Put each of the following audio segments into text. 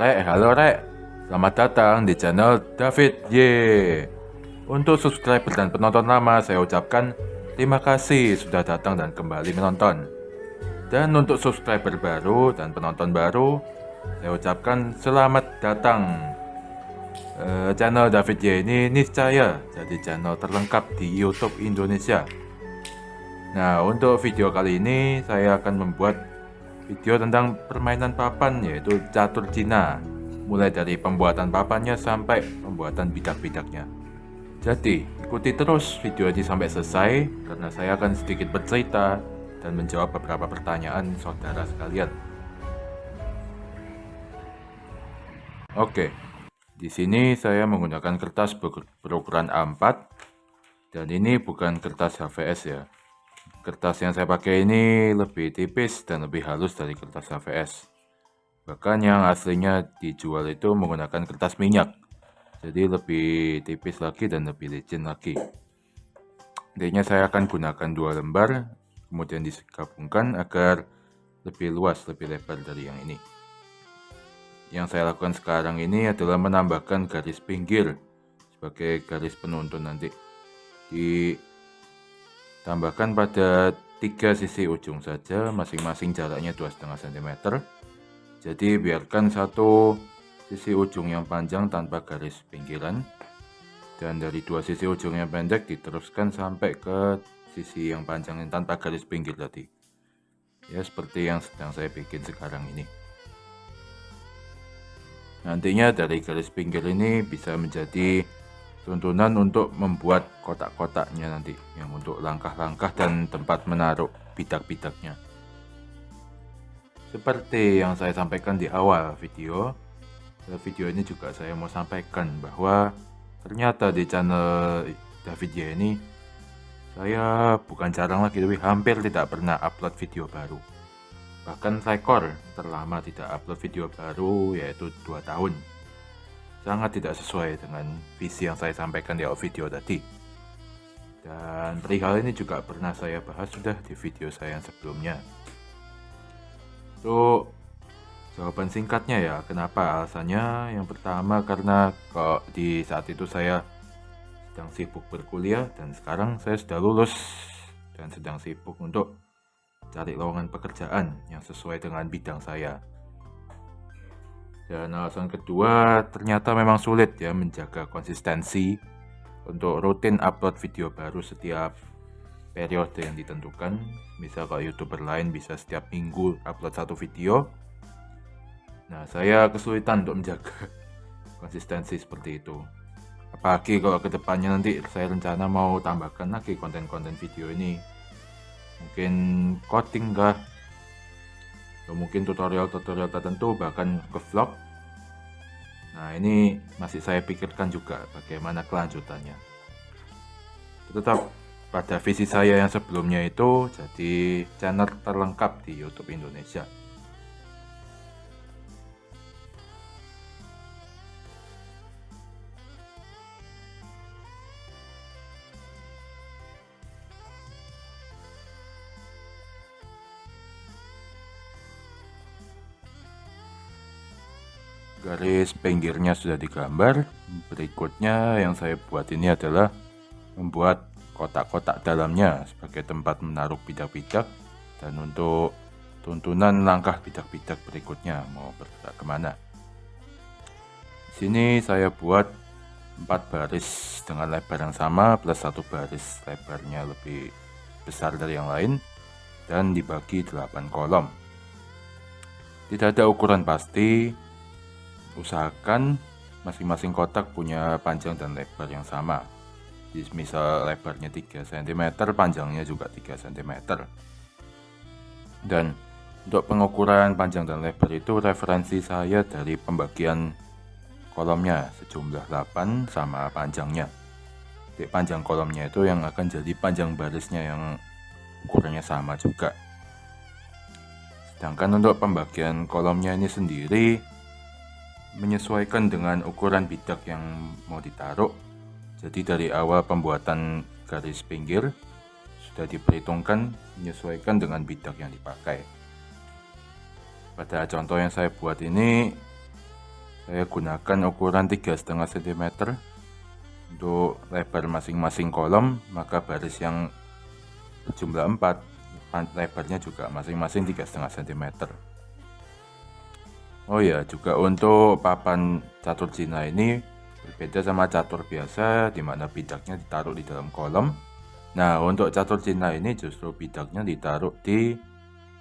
Halo Rek, selamat datang di channel David Y. Untuk subscriber dan penonton lama, saya ucapkan terima kasih sudah datang dan kembali menonton. Dan untuk subscriber baru dan penonton baru, saya ucapkan selamat datang. Channel David Y ini niscaya jadi channel terlengkap di YouTube Indonesia. Nah, untuk video kali ini saya akan membuat video tentang permainan papan, yaitu catur Cina, mulai dari pembuatan papannya sampai pembuatan bidak-bidaknya. Jadi ikuti terus video ini sampai selesai, karena saya akan sedikit bercerita dan menjawab beberapa pertanyaan saudara sekalian. Oke, di sini saya menggunakan kertas berukuran A4, dan ini bukan kertas HVS ya. Kertas yang saya pakai ini lebih tipis dan lebih halus dari kertas HVS. Bahkan yang aslinya dijual itu menggunakan kertas minyak. Jadi lebih tipis lagi dan lebih licin lagi. Intinya saya akan gunakan 2 lembar, kemudian digabungkan agar lebih luas, lebih lebar dari yang ini. Yang saya lakukan sekarang ini adalah menambahkan garis pinggir sebagai garis penuntun nanti. Tambahkan pada 3 sisi ujung saja, masing-masing jaraknya 2,5 cm. Jadi biarkan satu sisi ujung yang panjang tanpa garis pinggiran, dan dari 2 sisi ujung yang pendek diteruskan sampai ke sisi yang panjang yang tanpa garis pinggir tadi. Ya, seperti yang sedang saya bikin sekarang ini. Nantinya dari garis pinggir ini bisa menjadi tuntunan untuk membuat kotak-kotaknya nanti, yang untuk langkah-langkah dan tempat menaruh bidak-bidaknya. Seperti yang saya sampaikan di awal video ini juga saya mau sampaikan bahwa ternyata di channel David Y ini saya bukan jarang lagi, tapi hampir tidak pernah upload video baru. Bahkan rekor terlama tidak upload video baru yaitu 2 tahun. Sangat tidak sesuai dengan visi yang saya sampaikan di awal video tadi. Dan perihal ini juga pernah saya bahas sudah di video saya yang sebelumnya. Untuk jawaban singkatnya ya, kenapa alasannya? Yang pertama karena kok di saat itu saya sedang sibuk berkuliah, dan sekarang saya sudah lulus dan sedang sibuk untuk cari lowongan pekerjaan yang sesuai dengan bidang saya. Dan alasan kedua, ternyata memang sulit ya menjaga konsistensi untuk rutin upload video baru setiap periode yang ditentukan. Misal kalau YouTuber lain bisa setiap minggu upload 1 video. Nah, saya kesulitan untuk menjaga konsistensi seperti itu. Apalagi kalau kedepannya nanti saya rencana mau tambahkan lagi konten-konten video ini. Mungkin coding kah? Mungkin tutorial-tutorial tertentu, bahkan ke vlog. Nah, ini masih saya pikirkan juga bagaimana kelanjutannya. Tetap pada visi saya yang sebelumnya itu jadi channel terlengkap di YouTube Indonesia. Garis pinggirnya sudah digambar. Berikutnya yang saya buat ini adalah membuat kotak-kotak dalamnya sebagai tempat menaruh bidak-bidak, dan untuk tuntunan langkah bidak-bidak berikutnya mau bergerak kemana. Di sini saya buat 4 baris dengan lebar yang sama plus 1 baris lebarnya lebih besar dari yang lain, dan dibagi 8 kolom. Tidak ada ukuran pasti. Usahakan masing-masing kotak punya panjang dan lebar yang sama. Misal lebarnya 3 cm, panjangnya juga 3 cm. Dan untuk pengukuran panjang dan lebar itu referensi saya dari pembagian kolomnya sejumlah 8 sama panjangnya. Jadi panjang kolomnya itu yang akan jadi panjang barisnya yang ukurannya sama juga. Sedangkan untuk pembagian kolomnya ini sendiri menyesuaikan dengan ukuran bidak yang mau ditaruh. Jadi dari awal pembuatan garis pinggir sudah diperhitungkan menyesuaikan dengan bidak yang dipakai. Pada contoh yang saya buat ini saya gunakan ukuran 3,5 cm untuk lebar masing-masing kolom, maka baris yang berjumlah 4 lebarnya juga masing-masing 3,5 cm. Oh ya, juga untuk papan catur Cina ini berbeda sama catur biasa, di mana bidaknya ditaruh di dalam kolom. Nah, untuk catur Cina ini justru bidaknya ditaruh di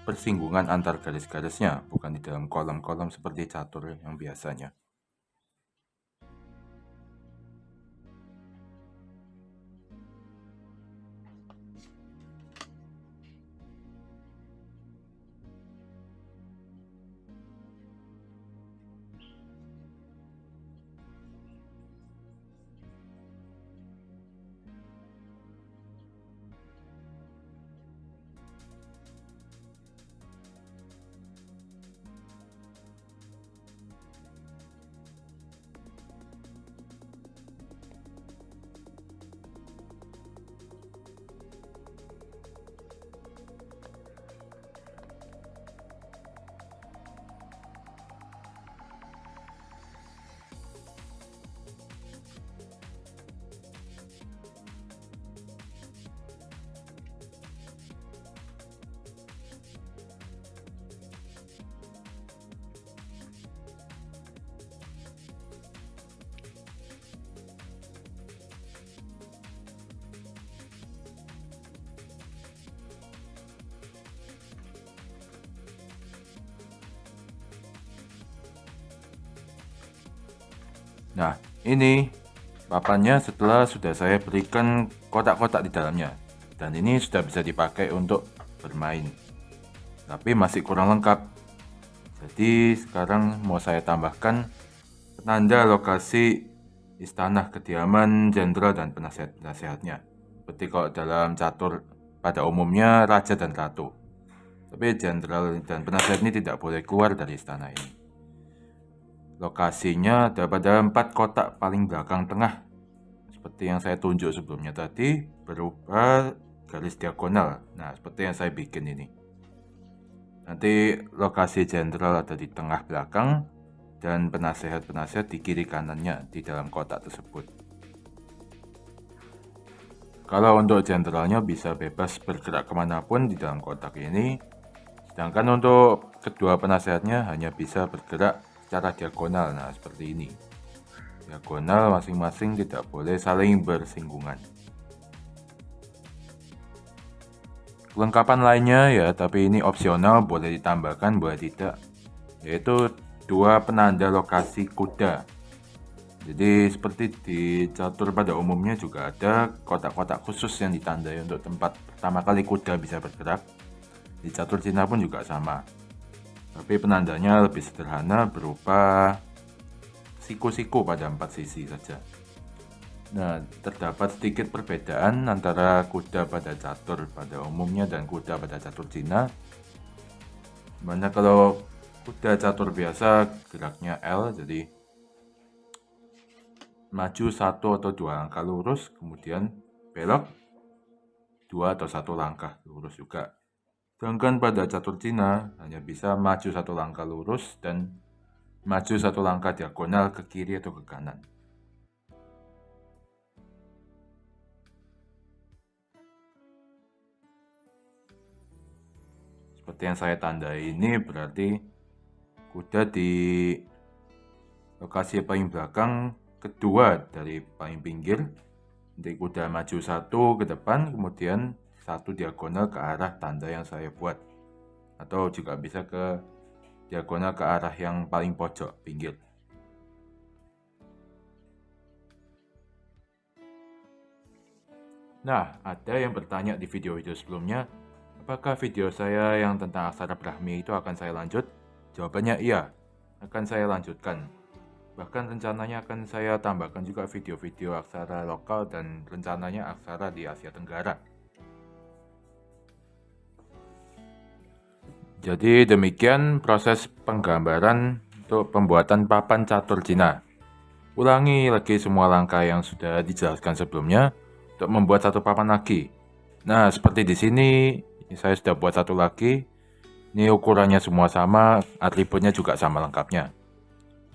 persinggungan antar garis-garisnya, bukan di dalam kolom-kolom seperti catur yang biasanya. Nah, ini papannya setelah sudah saya berikan kotak-kotak di dalamnya, dan ini sudah bisa dipakai untuk bermain, tapi masih kurang lengkap. Jadi sekarang mau saya tambahkan penanda lokasi istana kediaman jenderal dan penasehat-penasehatnya, seperti kalau dalam catur pada umumnya raja dan ratu, tapi jenderal dan penasehat ini tidak boleh keluar dari istana ini. Lokasinya ada pada 4 kotak paling belakang tengah, seperti yang saya tunjuk sebelumnya tadi, berupa garis diagonal. Nah, seperti yang saya bikin ini. Nanti lokasi jenderal ada di tengah belakang, dan penasehat-penasehat di kiri kanannya di dalam kotak tersebut. Kalau untuk jenderalnya bisa bebas bergerak kemanapun di dalam kotak ini, sedangkan untuk kedua penasehatnya hanya bisa bergerak secara diagonal. Nah, seperti ini. Diagonal masing-masing tidak boleh saling bersinggungan. Kelengkapan lainnya ya, tapi ini opsional, boleh ditambahkan, boleh tidak, yaitu 2 penanda lokasi kuda. Jadi seperti di catur pada umumnya juga ada kotak-kotak khusus yang ditandai untuk tempat pertama kali kuda bisa bergerak. Di catur Cina pun juga sama, tapi penandanya lebih sederhana, berupa siku-siku pada 4 sisi saja. Nah, terdapat sedikit perbedaan antara kuda pada catur pada umumnya dan kuda pada catur Cina. Mana kalau kuda catur biasa geraknya L, jadi maju 1 atau 2 langkah lurus, kemudian belok 2 atau 1 langkah lurus juga. Sedangkan pada catur Cina hanya bisa maju 1 langkah lurus dan maju 1 langkah diagonal ke kiri atau ke kanan. Seperti yang saya tandai ini berarti kuda di lokasi paling belakang kedua dari paling pinggir. Nanti kuda maju 1 ke depan, kemudian 1 diagonal ke arah tanda yang saya buat, atau juga bisa ke diagonal ke arah yang paling pojok pinggir. Nah, ada yang bertanya di video-video sebelumnya, apakah video saya yang tentang aksara Brahmi itu akan saya lanjut? Jawabannya iya, akan saya lanjutkan. Bahkan rencananya akan saya tambahkan juga video-video aksara lokal dan rencananya aksara di Asia Tenggara. Jadi demikian proses penggambaran untuk pembuatan papan catur Cina. Ulangi lagi semua langkah yang sudah dijelaskan sebelumnya untuk membuat satu papan lagi. Nah, seperti di sini saya sudah buat satu lagi. Ini ukurannya semua sama, atributnya juga sama lengkapnya.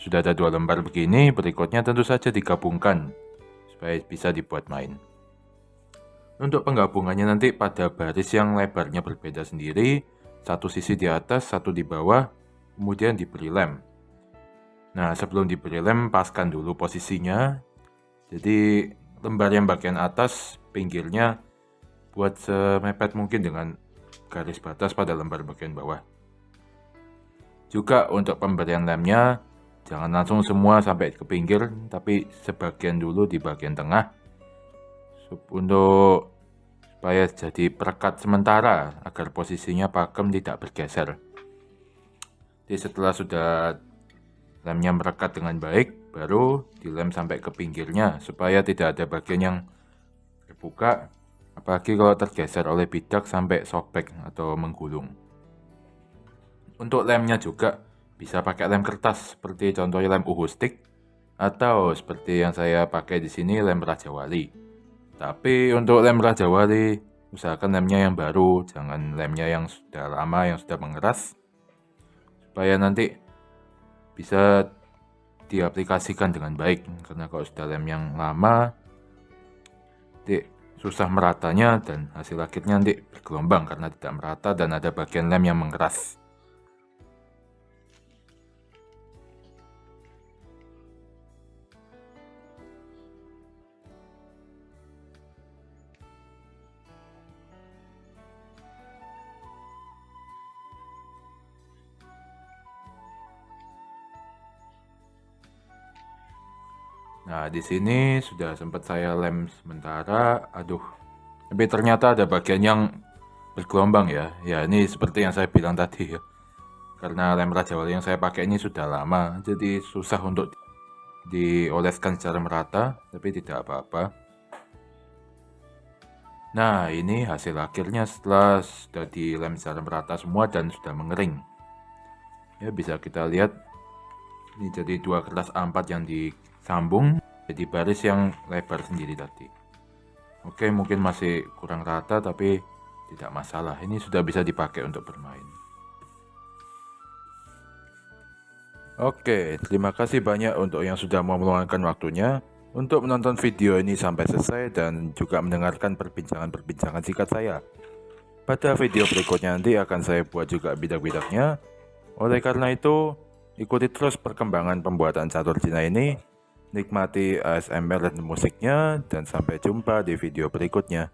sudah ada 2 lembar begini, berikutnya tentu saja digabungkan supaya bisa dibuat main. Untuk penggabungannya nanti pada baris yang lebarnya berbeda sendiri, satu sisi di atas, satu di bawah, kemudian diberi lem. Nah, sebelum diberi lem, paskan dulu posisinya. Jadi lembar yang bagian atas, pinggirnya buat semepet mungkin dengan garis batas pada lembar bagian bawah. Juga untuk pemberian lemnya, jangan langsung semua sampai ke pinggir, tapi sebagian dulu di bagian tengah. Untuk supaya jadi perekat sementara agar posisinya pakem tidak bergeser. Jadi setelah sudah lemnya merekat dengan baik, baru dilem sampai ke pinggirnya supaya tidak ada bagian yang terbuka, apalagi kalau tergeser oleh bidak sampai sobek atau menggulung. Untuk lemnya juga bisa pakai lem kertas seperti contohnya lem uhu stick, atau seperti yang saya pakai di sini lem Raja Wali. Tapi untuk lem Raja Wali, usahakan lemnya yang baru, jangan lemnya yang sudah lama, yang sudah mengeras, supaya nanti bisa diaplikasikan dengan baik. Karena kalau sudah lem yang lama, nanti susah meratanya dan hasil akhirnya nanti bergelombang karena tidak merata dan ada bagian lem yang mengeras. Nah, di sini sudah sempat saya lem sementara. Aduh, tapi ternyata ada bagian yang bergelombang ya. Ya, ini seperti yang saya bilang tadi ya. Karena lem Raja Wali yang saya pakai ini sudah lama, jadi susah untuk dioleskan secara merata, tapi tidak apa-apa. Nah, ini hasil akhirnya setelah sudah dilem secara merata semua dan sudah mengering. Ya, bisa kita lihat ini jadi 2 kertas A4 yang disambung jadi baris yang lebar sendiri tadi. Oke, mungkin masih kurang rata tapi tidak masalah. Ini sudah bisa dipakai untuk bermain. Oke, terima kasih banyak untuk yang sudah mau meluangkan waktunya untuk menonton video ini sampai selesai dan juga mendengarkan perbincangan-perbincangan singkat saya. Pada video berikutnya nanti akan saya buat juga bidak-bidaknya. Oleh karena itu, ikuti terus perkembangan pembuatan catur Cina ini, nikmati ASMR dan musiknya, dan sampai jumpa di video berikutnya.